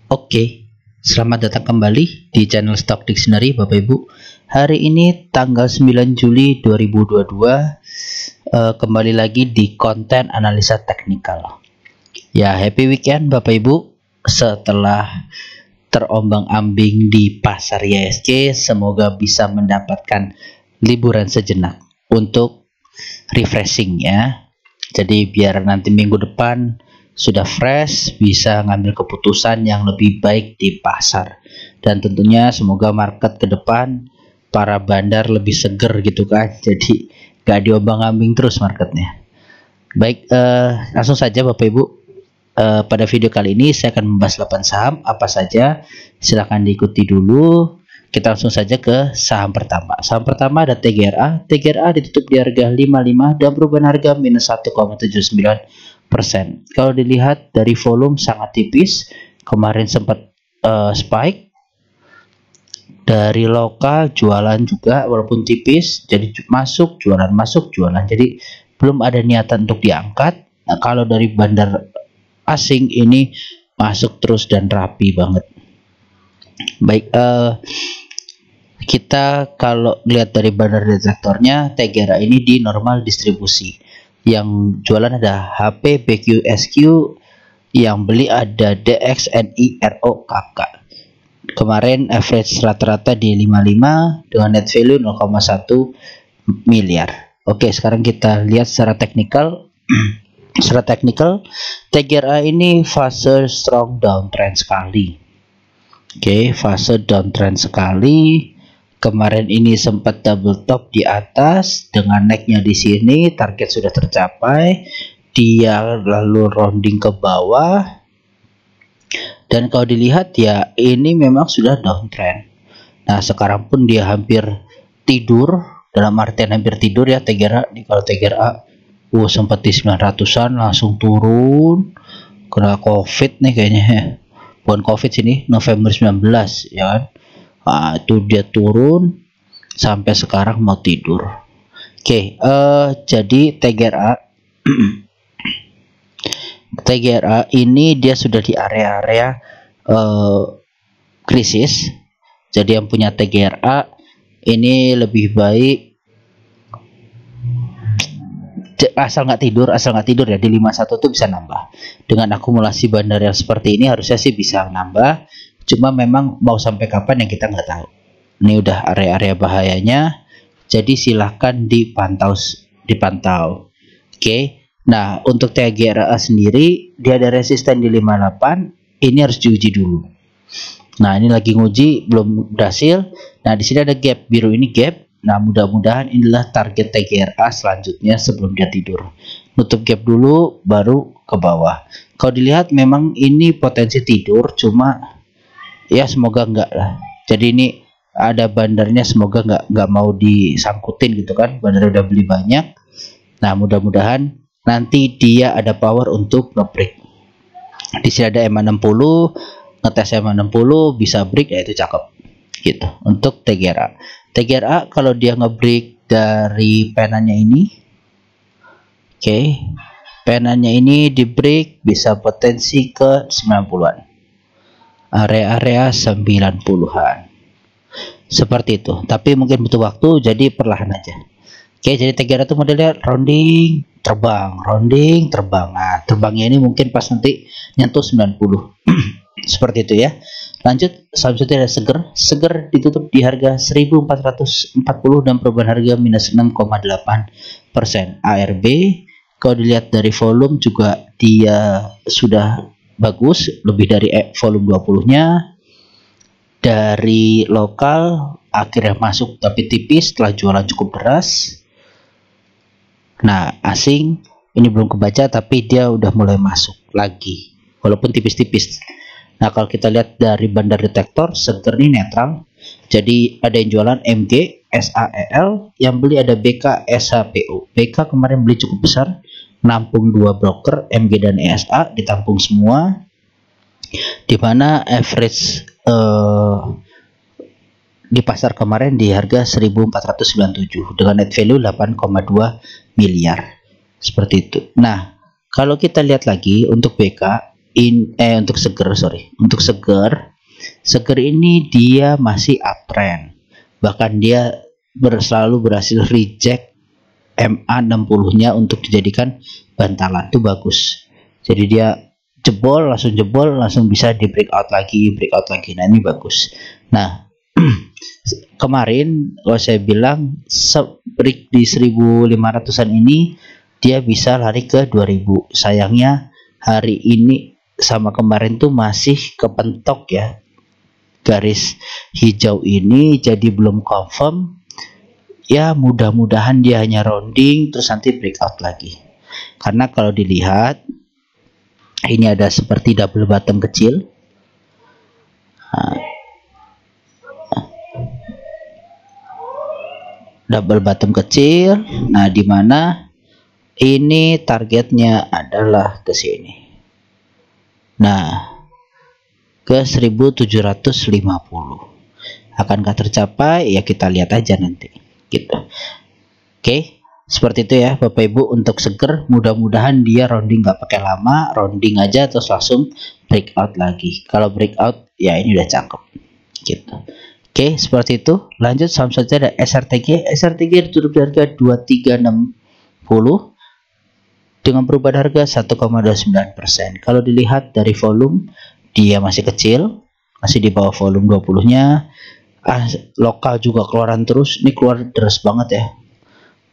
Oke, selamat datang kembali di channel Stock Dictionary Bapak Ibu. Hari ini tanggal 9 Juli 2022, kembali lagi di konten analisa teknikal. Ya, happy weekend Bapak Ibu. Setelah terombang-ambing di pasar IHSG, semoga bisa mendapatkan liburan sejenak untuk refreshing ya. Jadi biar nanti minggu depan sudah fresh, bisa ngambil keputusan yang lebih baik di pasar. Dan tentunya semoga market ke depan para bandar lebih seger gitu kan, jadi gak diombang-ambing terus marketnya. Baik, langsung saja Bapak Ibu. Pada video kali ini saya akan membahas 8 saham apa saja, silahkan diikuti dulu. Kita langsung saja ke saham pertama. Saham pertama ada TGRA. TGRA ditutup di harga 55 dan perubahan harga minus 1,79%. Kalau dilihat dari volume sangat tipis, kemarin sempat spike. Dari lokal jualan juga walaupun tipis, jadi masuk jualan, jadi belum ada niatan untuk diangkat. Nah, kalau dari bandar asing ini masuk terus dan rapi banget. Baik, kita kalau lihat dari bandar detektornya, TGRA ini di normal distribusi. Yang jualan ada HP, BQ, SQ, yang beli ada DX, NI, RO, KK. Kemarin average rata-rata di 55 dengan net value 0,1 miliar. Oke, sekarang kita lihat secara teknikal. Secara teknikal, TGRA ini fase strong downtrend sekali. Oke, fase downtrend sekali. Kemarin ini sempat double top di atas dengan naiknya di sini, target sudah tercapai. Dia lalu rounding ke bawah. Dan kalau dilihat ya ini memang sudah downtrend. Nah, sekarang pun dia hampir tidur, dalam artian hampir tidur ya TGRA. Kalau TGRA sempat di 900-an langsung turun. Kena Covid nih kayaknya ya. Bukan Covid sini, November 19 ya kan. Nah, itu dia turun sampai sekarang mau tidur. Oke, jadi TGRA TGRA ini dia sudah di area-area krisis. Jadi yang punya TGRA ini lebih baik asal nggak tidur ya, di 51 tuh bisa nambah. Dengan akumulasi bandar yang seperti ini harusnya sih bisa nambah. Cuma memang mau sampai kapan yang kita nggak tahu. Ini udah area-area bahayanya. Jadi silahkan dipantau. Oke. Nah, untuk TGRA sendiri dia ada resisten di 58. Ini harus diuji dulu. Nah, ini lagi nguji belum berhasil. Nah, di sini ada gap biru, ini gap. Nah, mudah-mudahan inilah target TGRA selanjutnya sebelum dia tidur. Nutup gap dulu baru ke bawah. Kalau dilihat memang ini potensi tidur, cuma ya semoga enggak lah. Jadi ini ada bandarnya, semoga enggak mau disangkutin gitu kan. Bandar udah beli banyak. Nah, mudah-mudahan nanti dia ada power untuk nge-break. Di sini ada M60, ngetes M60 bisa break ya, itu cakep gitu untuk TGRA. TGRA kalau dia nge-break dari penanya ini, oke, penanya ini di break bisa potensi ke 90-an, area-area 90-an seperti itu, tapi mungkin butuh waktu, jadi perlahan aja. Oke, jadi TGRA itu modelnya rounding terbang. Nah, terbangnya ini mungkin pas nanti nyentuh 90. Seperti itu ya. Lanjut, selanjutnya ada Seger ditutup di harga 1440 dan perubahan harga minus 6,8%. ARB kalau dilihat dari volume juga dia sudah bagus, lebih dari volume 20-nya. Dari lokal akhirnya masuk tapi tipis setelah jualan cukup deras. Nah, asing ini belum kebaca tapi dia udah mulai masuk lagi walaupun tipis-tipis. Nah, kalau kita lihat dari bandar detektor, Seger ini netral. Jadi ada yang jualan MG, SAEL, yang beli ada BK, SHPO. BK kemarin beli cukup besar, nampung 2 broker, MG dan ESA ditampung semua. Di mana average di pasar kemarin di harga 1497 dengan net value 8,2 miliar. Seperti itu. Nah, kalau kita lihat lagi untuk BK untuk seger, sorry, untuk seger ini dia masih uptrend, bahkan dia selalu berhasil reject MA60 nya untuk dijadikan bantalan. Itu bagus, jadi dia langsung bisa di breakout lagi. Nah ini bagus. Nah kemarin kalau saya bilang break di 1500an ini dia bisa lari ke 2000. Sayangnya hari ini sama kemarin tuh masih kepentok ya garis hijau ini, jadi belum confirm ya. Mudah-mudahan dia hanya rounding terus nanti breakout lagi, karena kalau dilihat ini ada seperti double bottom kecil. Double bottom kecil. Nah, di mana ini targetnya adalah ke sini. Nah, ke 1750. Akankah tercapai? Ya kita lihat aja nanti. Gitu. Oke. Seperti itu ya Bapak Ibu untuk seger. Mudah-mudahan dia rounding nggak pakai lama, rounding aja terus langsung breakout lagi. Kalau breakout ya ini udah cakep gitu. Oke, seperti itu. Lanjut saham saja ada SRTG. SRTG ditutup di harga 2360 dengan perubahan harga 1,29%. Kalau dilihat dari volume dia masih kecil, masih di bawah volume 20-nya. Lokal juga keluaran terus. Ini keluar deras banget ya.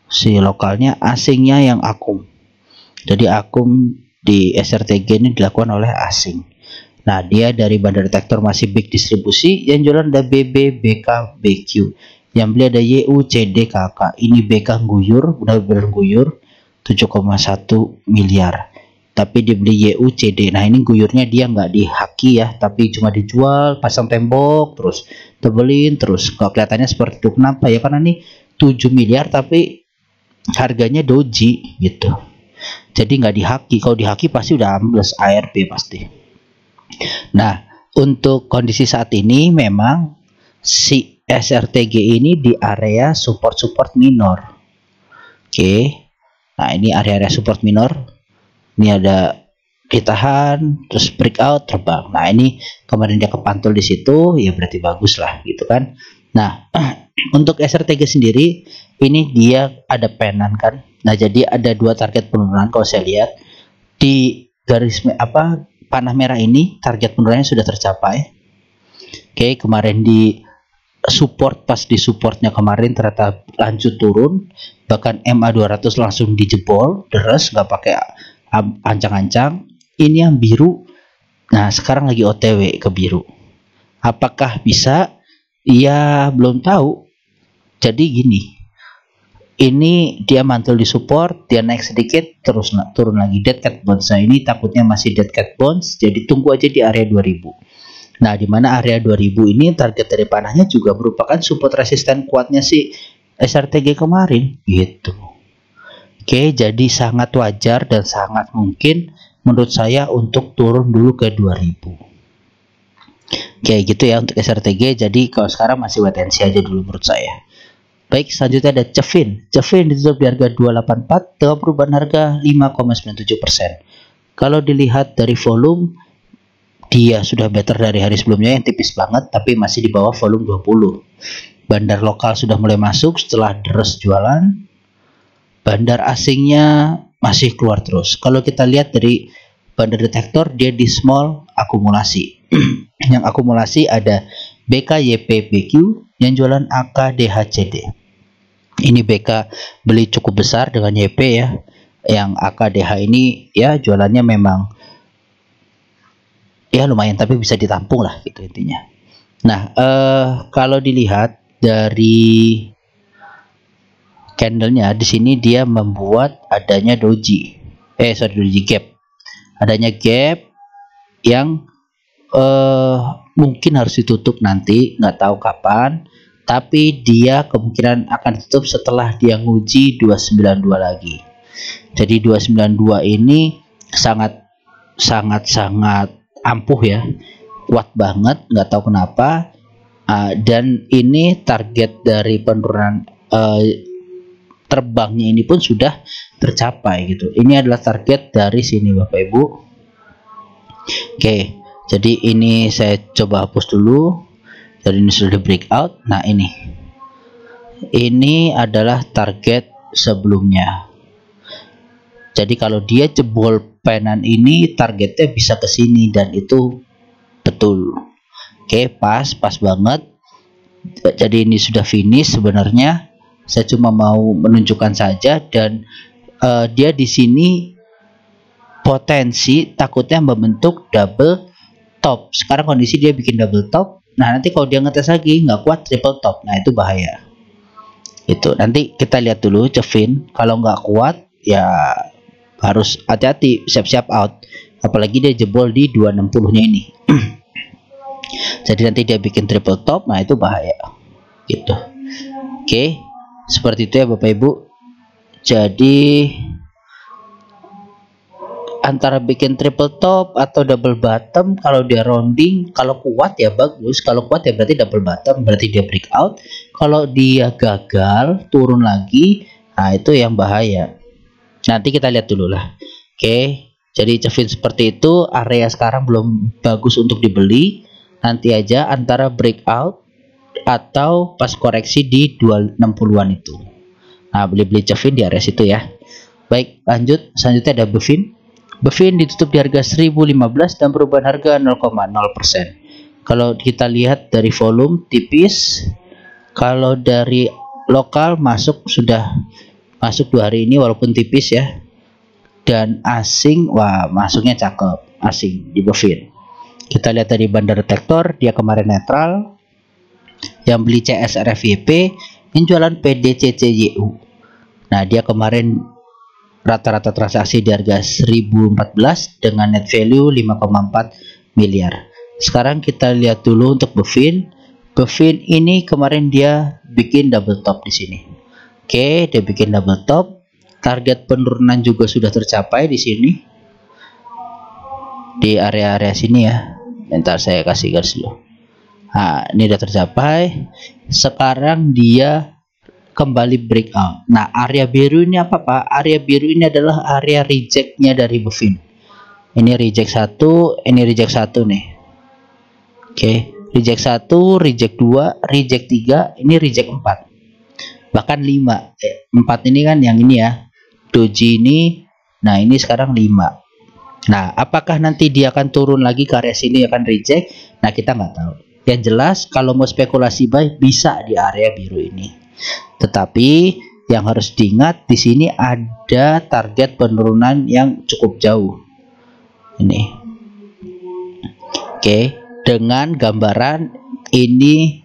Si lokalnya, asingnya yang akum. Jadi akum di SRTG ini dilakukan oleh asing. Nah, dia dari bandar detektor masih big distribusi. Yang jualan ada BB, BK, BQ. Yang beli ada YU, CD, KK. Ini BK guyur, benar-benar guyur 7,1 miliar. Tapi dibeli YU, CD. Nah, ini guyurnya dia nggak dihaki ya, tapi cuma dijual, pasang tembok, terus tebelin, terus. Kalau kelihatannya seperti itu. Kenapa ya? Karena ini 7 miliar tapi harganya doji gitu, jadi nggak dihaki. Kalau dihaki pasti udah ambles ARP pasti. Nah, untuk kondisi saat ini memang si SRTG ini di area support minor. Oke. Nah, ini area support minor. Ini ada ditahan terus breakout terbang. Nah, ini kemarin dia kepantul di situ, ya berarti bagus lah gitu kan. Nah, untuk SRTG sendiri ini dia ada penan kan. Nah, jadi ada dua target penurunan kalau saya lihat di garis panah merah ini. Target penurunannya sudah tercapai. Oke, kemarin di support, pas di supportnya kemarin ternyata lanjut turun, bahkan MA200 langsung dijebol deres, nggak pakai ancang-ancang. Ini yang biru. Nah, sekarang lagi OTW ke biru. Apakah bisa? Ya belum tahu. Jadi gini, ini dia mantul di support, dia naik sedikit terus turun lagi. Dead cat bounce. Nah, ini takutnya masih dead cat bounce, jadi tunggu aja di area 2000. Nah, di mana area 2000 ini target dari panahnya juga merupakan support resisten kuatnya si SRTG kemarin gitu. Oke, jadi sangat wajar dan sangat mungkin menurut saya untuk turun dulu ke 2000. Oke, gitu ya untuk SRTG. Jadi kalau sekarang masih wait and see aja dulu menurut saya. Baik, selanjutnya ada Cevin. Cevin ditutup di harga 284 dengan perubahan harga 5,97%. Kalau dilihat dari volume, dia sudah better dari hari sebelumnya yang tipis banget, tapi masih di bawah volume 20. Bandar lokal sudah mulai masuk setelah deres jualan. Bandar asingnya masih keluar terus. Kalau kita lihat dari bandar detektor, dia di small akumulasi. Yang akumulasi ada BK, YP, BQ, yang jualan AK, DH, CD. Ini BK beli cukup besar dengan YP ya. Yang AK, DH ini ya jualannya memang ya lumayan, tapi bisa ditampung lah gitu intinya. Nah, kalau dilihat dari candlenya di sini dia membuat adanya doji, doji gap. Adanya gap yang mungkin harus ditutup nanti, nggak tahu kapan, tapi dia kemungkinan akan tutup setelah dia nguji 292 lagi. Jadi 292 ini sangat ampuh ya, kuat banget, nggak tahu kenapa. Dan ini target dari penurunan terbangnya ini pun sudah tercapai gitu. Ini adalah target dari sini Bapak Ibu. Oke, jadi ini saya coba hapus dulu. Jadi ini sudah di breakout. Nah, ini adalah target sebelumnya. Jadi kalau dia jebol penan ini, targetnya bisa ke sini dan itu betul. Oke, pas banget. Jadi ini sudah finish sebenarnya. Saya cuma mau menunjukkan saja, dan dia di sini potensi takutnya membentuk double top. Sekarang kondisi dia bikin double top. Nah, nanti kalau dia ngetes lagi nggak kuat triple top, nah itu bahaya. Itu nanti kita lihat dulu Cevin. Kalau nggak kuat ya harus hati-hati, siap-siap out. Apalagi dia jebol di 260-nya ini. Jadi nanti dia bikin triple top, nah itu bahaya. Gitu. Oke, seperti itu ya Bapak Ibu. Jadi antara bikin triple top atau double bottom, kalau dia rounding, kalau kuat ya bagus, kalau kuat ya berarti double bottom, berarti dia breakout. Kalau dia gagal turun lagi, nah itu yang bahaya. Nanti kita lihat dulu lah. Oke, jadi Cevin seperti itu. Area sekarang belum bagus untuk dibeli. Nanti aja antara breakout atau pas koreksi di 260-an itu. Nah, beli Cevin di area situ ya. Baik, lanjut. Selanjutnya ada Bevin. Bevin ditutup di harga 1015 dan perubahan harga 0,0%. Kalau kita lihat dari volume tipis, kalau dari lokal sudah masuk 2 hari ini walaupun tipis ya. Dan asing, wah masuknya cakep, asing di Bevin. Kita lihat dari bandar detektor, dia kemarin netral. Yang beli CSRFYP, yang jualan PDCCYU. Nah, dia kemarin rata-rata transaksi di harga 1014 dengan net value 5,4 miliar. Sekarang kita lihat dulu untuk Bevin. Bevin ini kemarin dia bikin double top di sini. Oke, dia bikin double top. Target penurunan juga sudah tercapai di sini. Di area-area sini ya. Bentar saya kasih garis dulu. Nah, ini sudah tercapai. Sekarang dia kembali breakout. Nah, area biru ini apa Pak? Area biru ini adalah area rejectnya dari Bevin. Ini reject 1, ini reject 1 nih. Oke, reject 1, reject 2, reject 3, ini reject 4. Bahkan 5. 4 ini kan yang ini ya. Doji ini. Nah, ini sekarang 5. Nah, apakah nanti dia akan turun lagi ke area sini akan reject? Nah, kita nggak tahu. Yang jelas kalau mau spekulasi buy bisa di area biru ini. Tetapi yang harus diingat di sini ada target penurunan yang cukup jauh. Ini. Oke, dengan gambaran ini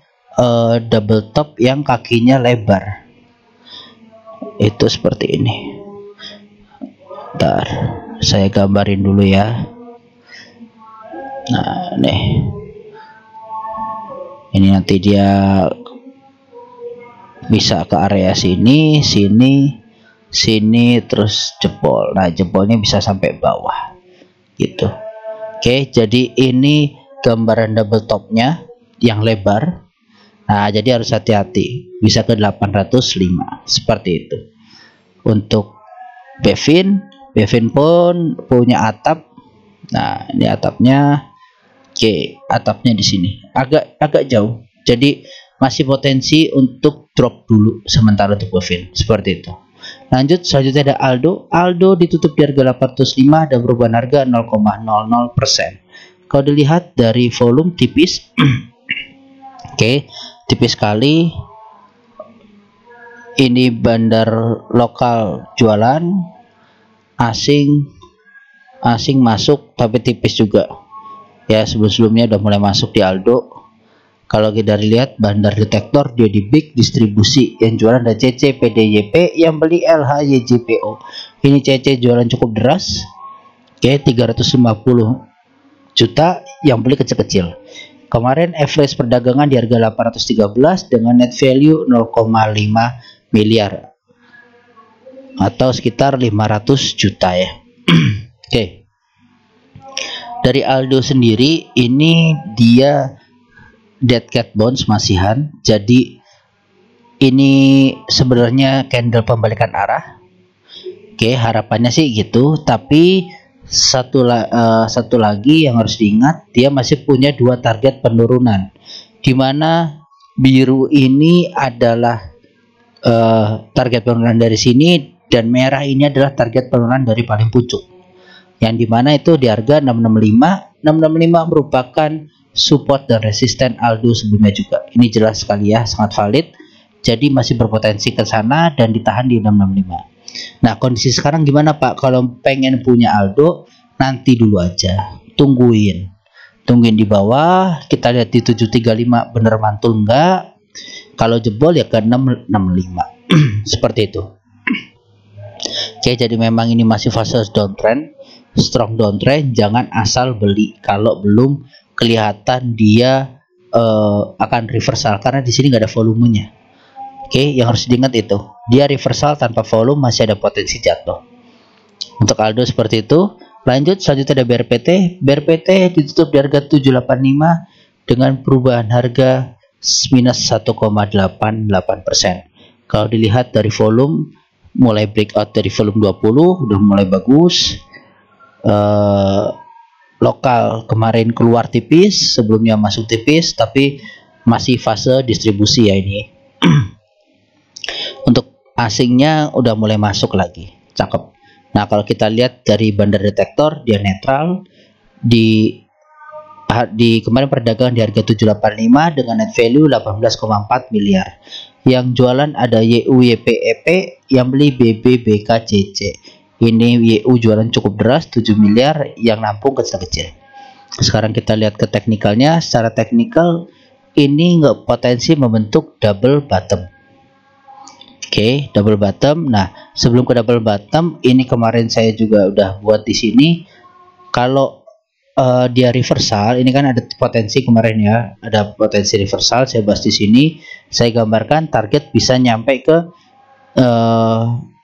double top yang kakinya lebar. Itu seperti ini. Bentar, saya gambarin dulu ya. Nah, nih. Ini nanti dia bisa ke area sini, sini, terus jebol. Nah, jebolnya bisa sampai bawah, gitu. Oke, jadi ini gambaran double topnya yang lebar. Nah, jadi harus hati-hati, bisa ke 805, seperti itu. Untuk Bevin pun punya atap. Nah, ini atapnya. Oke, atapnya di sini agak jauh. Jadi masih potensi untuk drop dulu sementara untuk Bevin, seperti itu. Lanjut, selanjutnya ada Aldo. Aldo ditutup di harga 805 dan perubahan harga 0,00%. Kalau dilihat dari volume tipis. Oke, tipis sekali. Ini bandar lokal jualan, asing masuk tapi tipis juga. Ya, sebelumnya udah mulai masuk di Aldo. Kalau kita lihat bandar detektor dia di big distribusi, yang jualan ada CC PDYP, yang beli LHYJPO. Ini CC jualan cukup deras. Oke, 350 juta, yang beli kecil-kecil. Kemarin average perdagangan di harga 813 dengan net value 0,5 miliar atau sekitar 500 juta ya. Oke. Dari Aldo sendiri ini dia dead cat bounce masihan. Jadi ini sebenarnya candle pembalikan arah. Oke, harapannya sih gitu, tapi satu lagi yang harus diingat, dia masih punya dua target penurunan, di mana biru ini adalah target penurunan dari sini, dan merah ini adalah target penurunan dari paling pucuk, yang dimana itu di harga 665. 665 merupakan support dan resisten Aldo sebelumnya juga. Ini jelas sekali ya, sangat valid. Jadi masih berpotensi ke sana dan ditahan di 665. Nah, kondisi sekarang gimana Pak? Kalau pengen punya Aldo, nanti dulu aja, tungguin di bawah. Kita lihat di 735 bener mantul enggak. Kalau jebol ya ke 665. Seperti itu. Oke, jadi memang ini masih fase downtrend, strong downtrend. Jangan asal beli kalau belum kelihatan dia akan reversal, karena di sini nggak ada volumenya. Oke, yang harus diingat itu, dia reversal tanpa volume masih ada potensi jatuh. Untuk Aldo seperti itu. Lanjut, selanjutnya ada BRPT. BRPT ditutup di harga 785 dengan perubahan harga minus 1,88%. Kalau dilihat dari volume, mulai breakout dari volume 20 udah mulai bagus. Lokal kemarin keluar tipis, sebelumnya masuk tipis, tapi masih fase distribusi ya ini. Untuk asingnya udah mulai masuk lagi, cakep. Nah, kalau kita lihat dari bandar detektor, dia netral di kemarin perdagangan di harga 785 dengan net value 18,4 miliar. Yang jualan ada YU YPEP, yang beli BBBKCC. Ini YU jualan cukup deras 7 miliar, yang nampung kecil-kecil. Sekarang kita lihat ke teknikalnya. Secara teknikal ini nggak potensi membentuk double bottom. Oke, double bottom. Nah, sebelum ke double bottom, ini kemarin saya juga udah buat di sini. Kalau dia reversal, ini kan ada potensi kemarin ya, ada potensi reversal. Saya bahas di sini. Saya gambarkan target bisa nyampe ke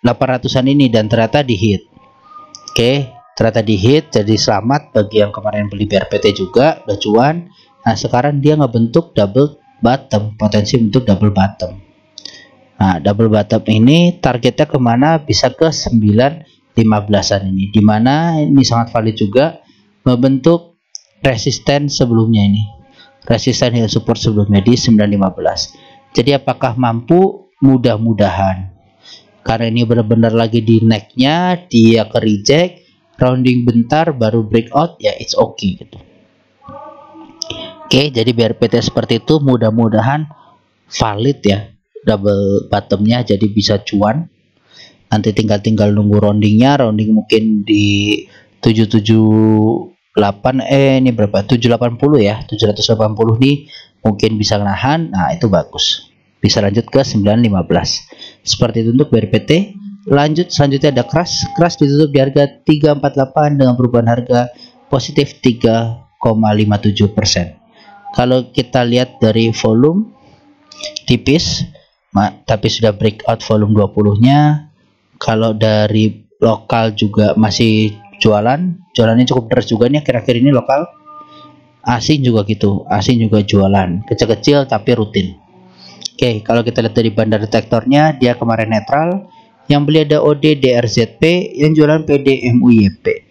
800-an ini, dan ternyata di hit. Oke, ternyata di hit. Jadi selamat bagi yang kemarin beli BRPT juga, udah cuan. Nah, sekarang dia ngebentuk double bottom, potensi bentuk double bottom. Nah, double bottom ini targetnya kemana? Bisa ke 915-an ini, dimana ini sangat valid juga, membentuk resisten sebelumnya ini, resisten dan support sebelumnya di 915. Jadi apakah mampu? Mudah-mudahan, karena ini benar-benar lagi di necknya, dia ke reject, rounding bentar baru breakout, ya it's okay gitu. Oke, jadi BRPT seperti itu, mudah-mudahan valid ya double bottomnya, jadi bisa cuan. Nanti tinggal nunggu roundingnya, rounding mungkin di 778, ini berapa, 780 ya, 780 nih mungkin bisa nahan. Nah, itu bagus, bisa lanjut ke 915. Seperti itu untuk BRPT. Lanjut, selanjutnya ada Crush. Crush ditutup di harga 348 dengan perubahan harga positif 3,57%. Kalau kita lihat dari volume tipis, tapi sudah breakout volume 20-nya. Kalau dari lokal juga masih jualannya cukup deras juga nih akhir-akhir ini lokal. Asing juga gitu, asing juga jualan kecil-kecil tapi rutin. Oke, kalau kita lihat dari bandar detektornya, dia kemarin netral. Yang beli ada OD DRZP, yang jualan PD MUYP.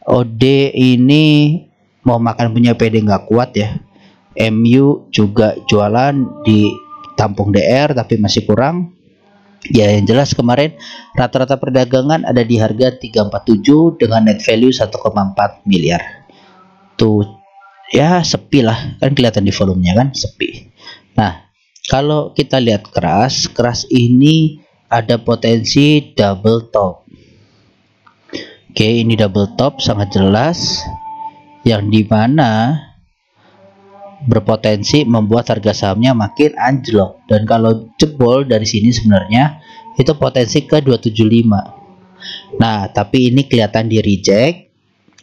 OD ini mau makan punya PD nggak kuat ya. MU juga jualan di tampung DR tapi masih kurang ya. Yang jelas kemarin rata-rata perdagangan ada di harga 347 dengan net value 1,4 miliar. Tuh ya, sepi lah, kan kelihatan di volumenya kan sepi. Nah, kalau kita lihat Crush ini ada potensi double top. Oke, ini double top sangat jelas, yang dimana berpotensi membuat harga sahamnya makin anjlok. Dan kalau jebol dari sini sebenarnya itu potensi ke 275. Nah, tapi ini kelihatan di reject,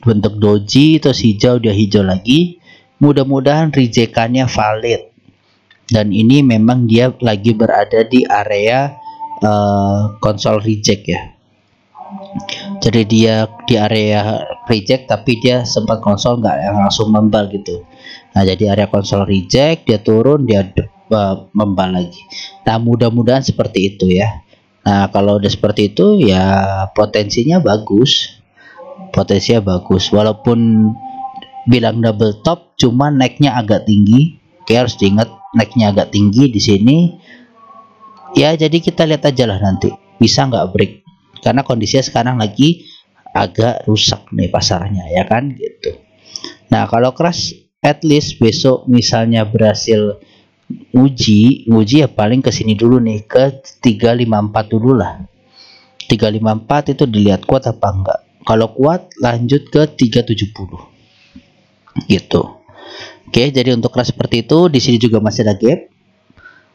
bentuk doji, terus hijau, dia hijau lagi. Mudah-mudahan rejectannya valid. Dan ini memang dia lagi berada di area konsol reject ya. Jadi dia di area reject tapi dia sempat konsol, nggak yang langsung membal gitu. Nah, jadi area konsol reject, dia turun, dia membal lagi. Nah, mudah-mudahan seperti itu ya. Nah, kalau udah seperti itu ya potensinya bagus. potensinya bagus, walaupun bilang double top cuma naiknya agak tinggi. Oke, harus diingat naiknya agak tinggi di sini ya, jadi kita lihat aja lah nanti bisa nggak break, karena kondisinya sekarang lagi agak rusak nih pasarnya ya kan gitu. Nah kalau crash at least besok misalnya berhasil uji ya paling kesini dulu nih ke 354 dulu lah. 354 itu dilihat kuat apa enggak. Kalau kuat lanjut ke 370 gitu. Oke, jadi untuk crash seperti itu. Di sini juga masih ada gap.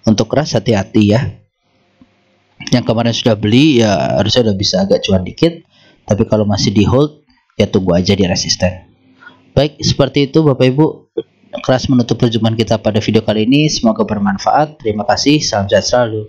Untuk crash hati-hati ya. Yang kemarin sudah beli ya harusnya udah bisa agak cuan dikit, tapi kalau masih di hold ya tunggu aja di resisten. Baik, seperti itu Bapak Ibu, crash menutup perjumpaan kita pada video kali ini. Semoga bermanfaat. Terima kasih, salam sehat selalu.